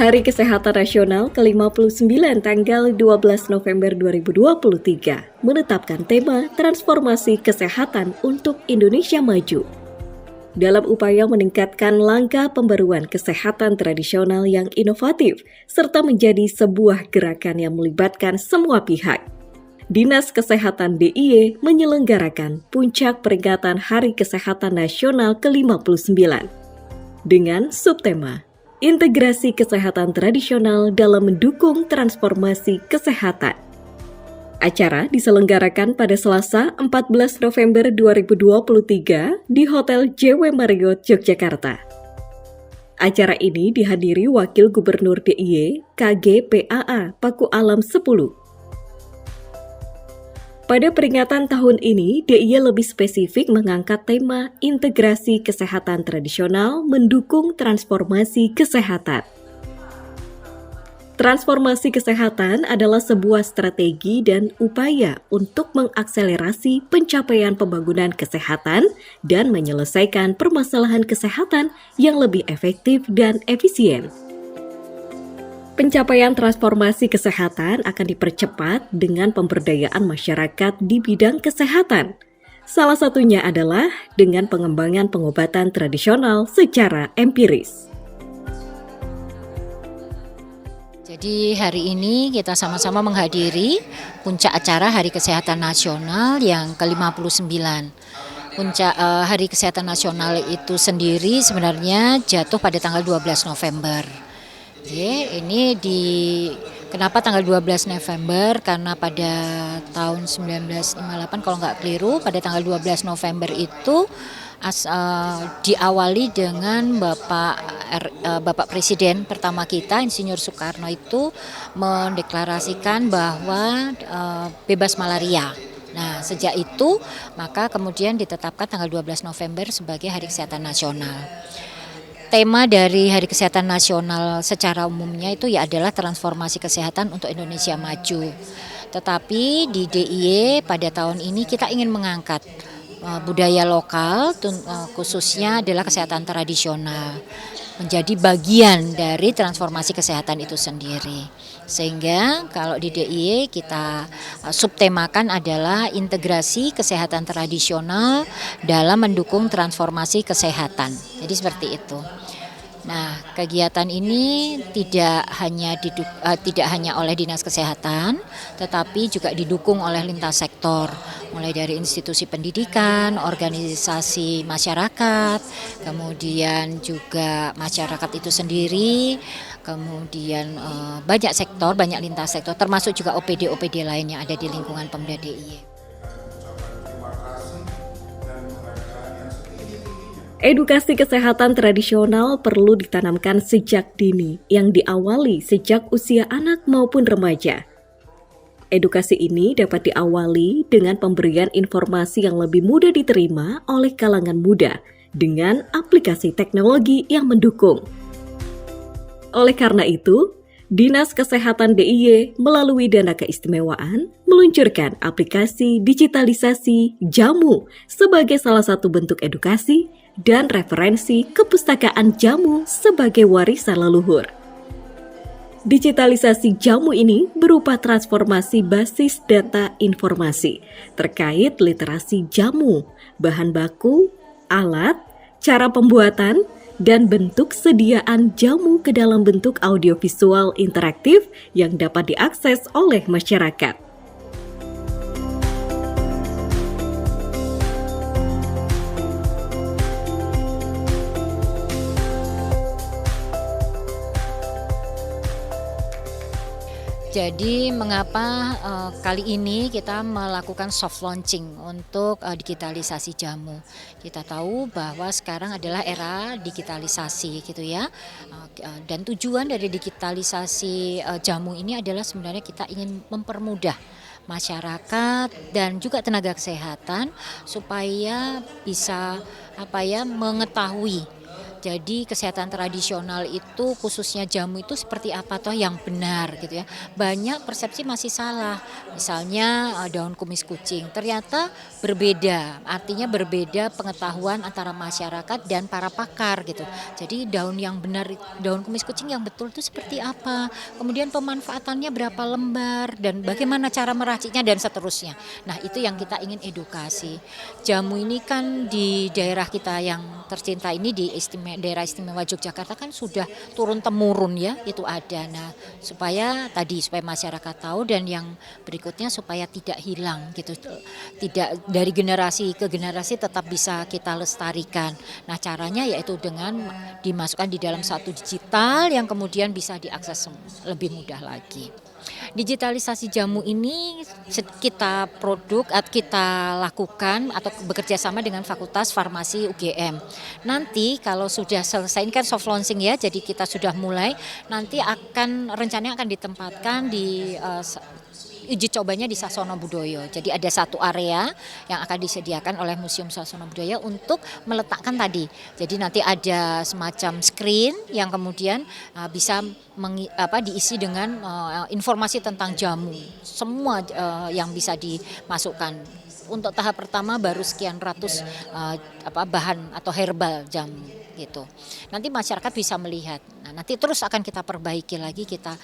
Hari Kesehatan Nasional ke-59 tanggal 12 November 2023 menetapkan tema Transformasi Kesehatan untuk Indonesia Maju. Dalam upaya meningkatkan langkah pembaruan kesehatan tradisional yang inovatif, serta menjadi sebuah gerakan yang melibatkan semua pihak, Dinas Kesehatan DIY menyelenggarakan puncak peringatan Hari Kesehatan Nasional ke-59 dengan subtema Integrasi Kesehatan Tradisional dalam mendukung transformasi kesehatan. Acara diselenggarakan pada Selasa 14 November 2023 di Hotel JW Marriott, Yogyakarta. Acara ini dihadiri Wakil Gubernur DIY KG-PAA Paku Alam 10. Pada peringatan tahun ini, DIY lebih spesifik mengangkat tema integrasi kesehatan tradisional mendukung transformasi kesehatan. Transformasi kesehatan adalah sebuah strategi dan upaya untuk mengakselerasi pencapaian pembangunan kesehatan dan menyelesaikan permasalahan kesehatan yang lebih efektif dan efisien. Pencapaian transformasi kesehatan akan dipercepat dengan pemberdayaan masyarakat di bidang kesehatan. Salah satunya adalah dengan pengembangan pengobatan tradisional secara empiris. Jadi hari ini kita sama-sama menghadiri puncak acara Hari Kesehatan Nasional yang ke-59. Puncak Hari Kesehatan Nasional itu sendiri sebenarnya jatuh pada tanggal 12 November. Ini kenapa tanggal 12 November? Karena pada tahun 1958 kalau nggak keliru, pada tanggal 12 November itu diawali dengan Bapak Presiden pertama kita, Insinyur Soekarno itu mendeklarasikan bahwa bebas malaria. Nah, sejak itu maka kemudian ditetapkan tanggal 12 November sebagai Hari Kesehatan Nasional. Tema dari Hari Kesehatan Nasional secara umumnya itu ya adalah transformasi kesehatan untuk Indonesia maju. Tetapi di DIY pada tahun ini kita ingin mengangkat budaya lokal, khususnya adalah kesehatan tradisional, menjadi bagian dari transformasi kesehatan itu sendiri. Sehingga kalau di DIY kita subtemakan adalah integrasi kesehatan tradisional dalam mendukung transformasi kesehatan. Jadi seperti itu. Nah, kegiatan ini tidak hanya oleh Dinas Kesehatan, tetapi juga didukung oleh lintas sektor, mulai dari institusi pendidikan, organisasi masyarakat, kemudian juga masyarakat itu sendiri, kemudian banyak sektor, banyak lintas sektor, termasuk juga OPD lain yang ada di lingkungan Pemda DIY. Edukasi kesehatan tradisional perlu ditanamkan sejak dini, yang diawali sejak usia anak maupun remaja. Edukasi ini dapat diawali dengan pemberian informasi yang lebih mudah diterima oleh kalangan muda dengan aplikasi teknologi yang mendukung. Oleh karena itu, Dinas Kesehatan DIY melalui dana keistimewaan meluncurkan aplikasi digitalisasi Jamu sebagai salah satu bentuk edukasi dan referensi kepustakaan jamu sebagai warisan leluhur. Digitalisasi jamu ini berupa transformasi basis data informasi terkait literasi jamu, bahan baku, alat, cara pembuatan, dan bentuk sediaan jamu ke dalam bentuk audiovisual interaktif yang dapat diakses oleh masyarakat. Jadi mengapa kali ini kita melakukan soft launching untuk digitalisasi jamu? Kita tahu bahwa sekarang adalah era digitalisasi gitu ya. Dan tujuan dari digitalisasi jamu ini adalah sebenarnya kita ingin mempermudah masyarakat dan juga tenaga kesehatan supaya bisa mengetahui Jadi kesehatan tradisional itu khususnya jamu itu seperti apa toh yang benar gitu ya. Banyak persepsi masih salah. Misalnya daun kumis kucing ternyata berbeda. Artinya berbeda pengetahuan antara masyarakat dan para pakar gitu. Jadi daun yang benar, daun kumis kucing yang betul itu seperti apa? Kemudian pemanfaatannya berapa lembar dan bagaimana cara meraciknya dan seterusnya. Nah, itu yang kita ingin edukasi. Jamu ini kan di daerah kita yang tercinta ini di daerah istimewa Yogyakarta kan sudah turun temurun ya, itu ada. Nah, supaya masyarakat tahu dan yang berikutnya supaya tidak hilang gitu, tidak dari generasi ke generasi tetap bisa kita lestarikan. Nah, caranya yaitu dengan dimasukkan di dalam satu digital yang kemudian bisa diakses lebih mudah lagi. Digitalisasi jamu ini kita kita lakukan atau bekerja sama dengan Fakultas Farmasi UGM. Nanti kalau sudah selesai, ini kan soft launching ya, jadi kita sudah mulai, nanti rencananya akan ditempatkan di uji cobanya di Sasono Budoyo. Jadi ada satu area yang akan disediakan oleh Museum Sasono Budoyo untuk meletakkan tadi. Jadi nanti ada semacam screen yang kemudian bisa diisi dengan informasi tentang jamu. Semua yang bisa dimasukkan. Untuk tahap pertama baru sekian ratus bahan atau herbal jamu gitu. Nanti masyarakat bisa melihat. Nah, nanti terus akan kita perbaiki lagi, kita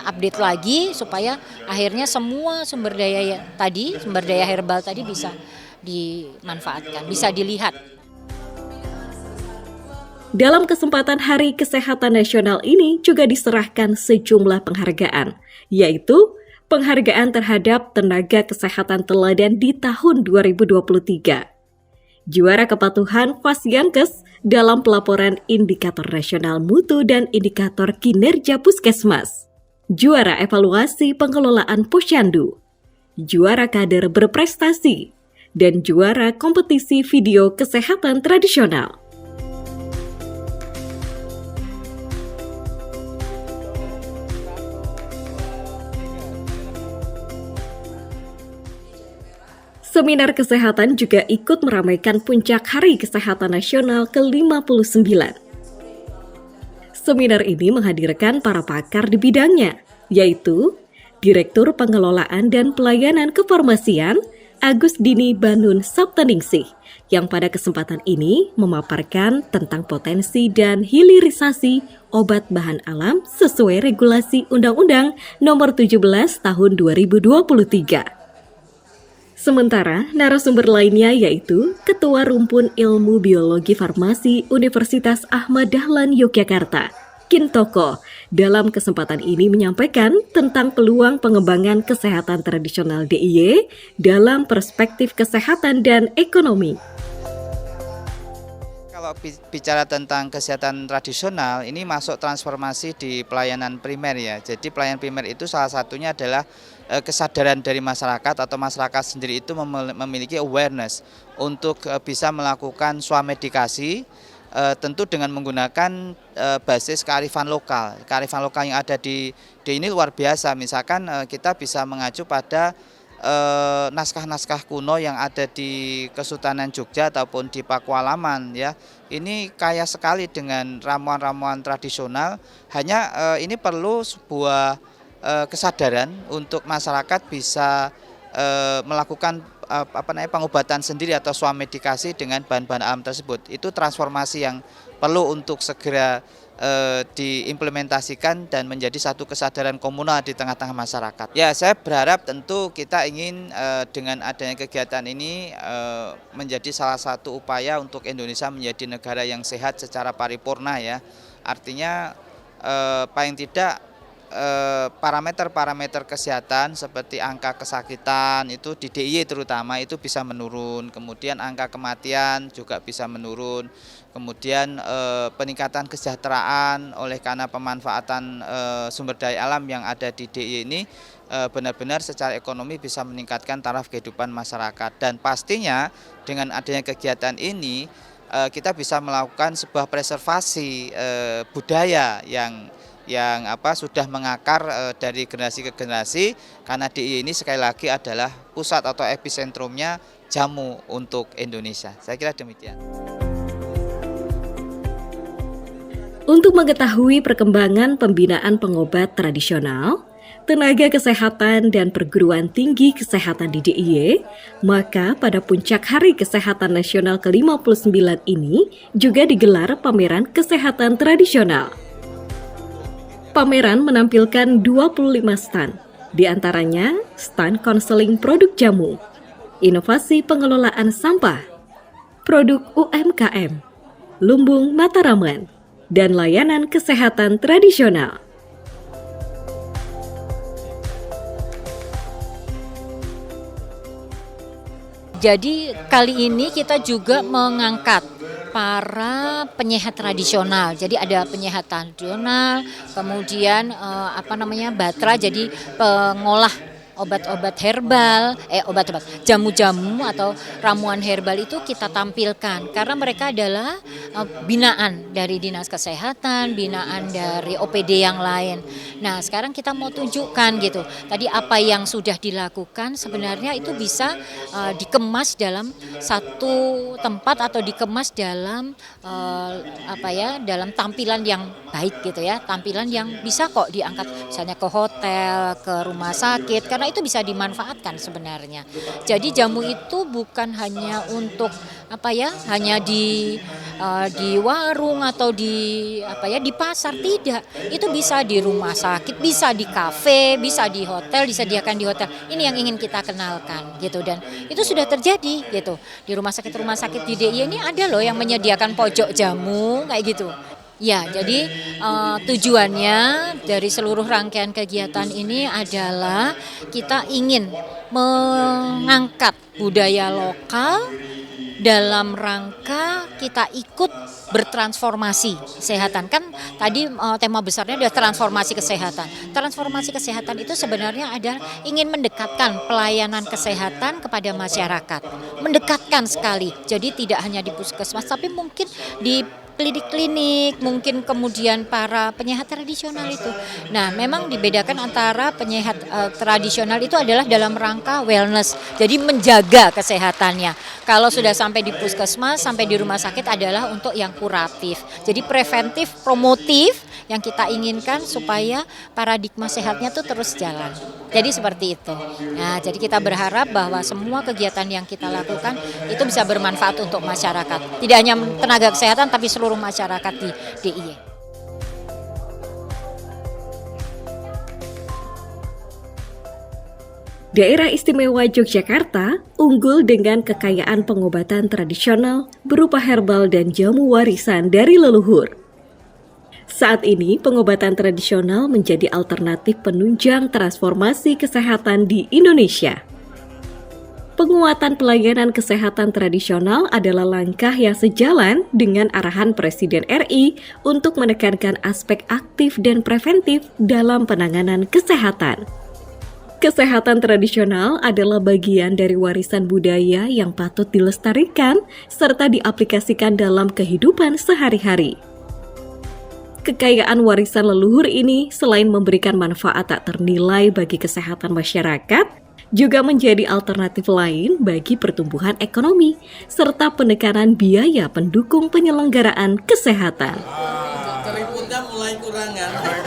update lagi supaya akhirnya semua sumber daya herbal tadi bisa dimanfaatkan, bisa dilihat. Dalam kesempatan Hari Kesehatan Nasional ini juga diserahkan sejumlah penghargaan, yaitu penghargaan terhadap tenaga kesehatan teladan di tahun 2023. Juara kepatuhan Fasiankes dalam pelaporan indikator nasional mutu dan indikator kinerja puskesmas. Juara evaluasi pengelolaan posyandu. Juara kader berprestasi. Dan juara kompetisi video kesehatan tradisional. Seminar kesehatan juga ikut meramaikan puncak Hari Kesehatan Nasional ke-59. Seminar ini menghadirkan para pakar di bidangnya, yaitu Direktur Pengelolaan dan Pelayanan Kefarmasian Agus Dini Banun Saptaningsih, yang pada kesempatan ini memaparkan tentang potensi dan hilirisasi obat bahan alam sesuai regulasi Undang-Undang Nomor 17 Tahun 2023. Sementara narasumber lainnya yaitu Ketua Rumpun Ilmu Biologi Farmasi Universitas Ahmad Dahlan Yogyakarta, Kintoko, dalam kesempatan ini menyampaikan tentang peluang pengembangan kesehatan tradisional DIY dalam perspektif kesehatan dan ekonomi. Kalau bicara tentang kesehatan tradisional, ini masuk transformasi di pelayanan primer ya. Jadi pelayanan primer itu salah satunya adalah kesadaran dari masyarakat atau masyarakat sendiri itu memiliki awareness untuk bisa melakukan swamedikasi, tentu dengan menggunakan basis kearifan lokal. Kearifan lokal yang ada di ini luar biasa. Misalkan kita bisa mengacu pada naskah-naskah kuno yang ada di Kesultanan Jogja ataupun di Pakualaman ya. Ini kaya sekali dengan ramuan-ramuan tradisional. Hanya ini perlu sebuah kesadaran untuk masyarakat bisa melakukan pengobatan sendiri atau swamedikasi dengan bahan-bahan alam tersebut. Itu transformasi yang perlu untuk segera diimplementasikan dan menjadi satu kesadaran komunal di tengah-tengah masyarakat. Ya, saya berharap tentu kita ingin dengan adanya kegiatan ini menjadi salah satu upaya untuk Indonesia menjadi negara yang sehat secara paripurna ya. Artinya paling tidak parameter-parameter kesehatan seperti angka kesakitan itu di DIY terutama itu bisa menurun, kemudian angka kematian juga bisa menurun, kemudian peningkatan kesejahteraan oleh karena pemanfaatan sumber daya alam yang ada di DIY ini benar-benar secara ekonomi bisa meningkatkan taraf kehidupan masyarakat. Dan pastinya dengan adanya kegiatan ini kita bisa melakukan sebuah preservasi budaya yang sudah mengakar dari generasi ke generasi, karena DIY ini sekali lagi adalah pusat atau episentrumnya jamu untuk Indonesia. Saya kira demikian. Untuk mengetahui perkembangan pembinaan pengobat tradisional, tenaga kesehatan dan perguruan tinggi kesehatan di DIY, maka pada puncak Hari Kesehatan Nasional ke-59 ini juga digelar pameran kesehatan tradisional. Pameran menampilkan 25 stand, di antaranya stand konseling produk jamu, inovasi pengelolaan sampah, produk UMKM, lumbung Mataraman, dan layanan kesehatan tradisional. Jadi kali ini kita juga mengangkat para penyehat tradisional. Jadi ada penyehat tradisional, kemudian Batra jadi pengolah obat-obat herbal, jamu-jamu atau ramuan herbal itu kita tampilkan karena mereka adalah binaan dari Dinas Kesehatan, binaan dari OPD yang lain. Nah, sekarang kita mau tunjukkan gitu. Tadi apa yang sudah dilakukan sebenarnya itu bisa dikemas dalam satu tempat atau dikemas dalam dalam tampilan yang baik gitu ya. Tampilan yang bisa kok diangkat misalnya ke hotel, ke rumah sakit karena itu bisa dimanfaatkan sebenarnya. Jadi jamu itu bukan hanya untuk hanya di warung atau di pasar, tidak. Itu bisa di rumah sakit, bisa di kafe, bisa di hotel, disediakan di hotel. Ini yang ingin kita kenalkan gitu dan itu sudah terjadi gitu. Di rumah sakit di DIY ini ada loh yang menyediakan pojok jamu kayak gitu. Ya, jadi tujuannya dari seluruh rangkaian kegiatan ini adalah kita ingin mengangkat budaya lokal dalam rangka kita ikut bertransformasi kesehatan. Kan tadi tema besarnya adalah transformasi kesehatan. Transformasi kesehatan itu sebenarnya adalah ingin mendekatkan pelayanan kesehatan kepada masyarakat. Mendekatkan sekali. Jadi tidak hanya di puskesmas tapi mungkin di klinik-klinik, mungkin kemudian para penyehat tradisional itu. Nah, memang dibedakan antara penyehat tradisional itu adalah dalam rangka wellness, jadi menjaga kesehatannya. Kalau sudah sampai di puskesmas, sampai di rumah sakit adalah untuk yang kuratif. Jadi preventif, promotif yang kita inginkan supaya paradigma sehatnya tuh terus jalan. Jadi seperti itu. Nah, jadi kita berharap bahwa semua kegiatan yang kita lakukan itu bisa bermanfaat untuk masyarakat. Tidak hanya tenaga kesehatan tapi seluruh masyarakat di DIY. Daerah Istimewa Yogyakarta unggul dengan kekayaan pengobatan tradisional berupa herbal dan jamu warisan dari leluhur. Saat ini, pengobatan tradisional menjadi alternatif penunjang transformasi kesehatan di Indonesia. Penguatan pelayanan kesehatan tradisional adalah langkah yang sejalan dengan arahan Presiden RI untuk menekankan aspek aktif dan preventif dalam penanganan kesehatan. Kesehatan tradisional adalah bagian dari warisan budaya yang patut dilestarikan serta diaplikasikan dalam kehidupan sehari-hari. Kekayaan warisan leluhur ini selain memberikan manfaat tak ternilai bagi kesehatan masyarakat, juga menjadi alternatif lain bagi pertumbuhan ekonomi serta penekanan biaya pendukung penyelenggaraan kesehatan. Keriputnya mulai kurangan.